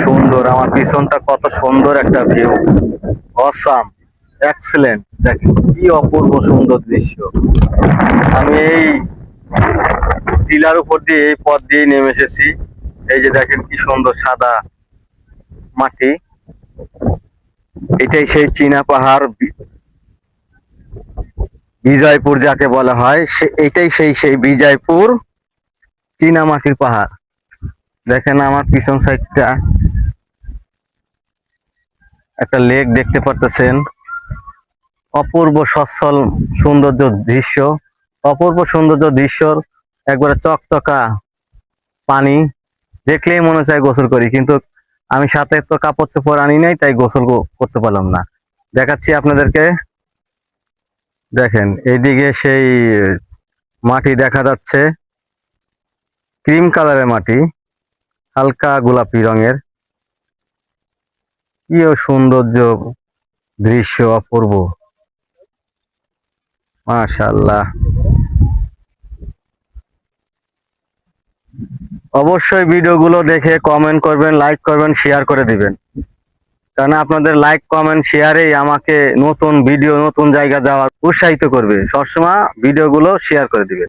সুন্দর, আমার পিছনটা কত সুন্দর একটা ভিউ। অসাম, এক্সেলেন্ট, দেখেন কি অপূর্ব সুন্দর দৃশ্য। আমি এই টিলার উপর দিয়ে এই পথ দিয়ে নেমে এসেছি। এই যে দেখেন কি সুন্দর সাদা মাটি, এটাই সেই চীনা পাহাড়, বিজয়পুর যাকে বলা হয়, এটাই সেই বিজয়পুর চীনা মাটির পাহাড়। দেখেন আমার পিছন সাইডটা একটা লেক দেখতে পারতেছেন, অপূর্ব সচ্ছল সৌন্দর্য দৃশ্য, অপূর্ব সৌন্দর্য দৃশ্যর একবারে চকচকা পানি, দেখলেই মনে চায় গোসল করি, কিন্তু আমি সাথে তো কাপড় চোপড় আনি নাই, তাই গোসল করতে পারলাম না। দেখাচ্ছি আপনাদেরকে, দেখেন এইদিকে সেই মাটি দেখা যাচ্ছে, ক্রিম কালারের মাটি, হালকা গোলাপি রঙের, কি সৌন্দর্য দৃশ্য, অপূর্ব, মাশাআল্লাহ। অবশ্যই ভিডিওগুলো দেখে কমেন্ট করবেন, লাইক করবেন, শেয়ার করে দিবেন, কারণ আপনাদের লাইক কমেন্ট শেয়ারেই আমাকে নতুন ভিডিও, নতুন জায়গা যাওয়ার উৎসাহিত করবে। সবসময় ভিডিওগুলো শেয়ার করে দিবেন।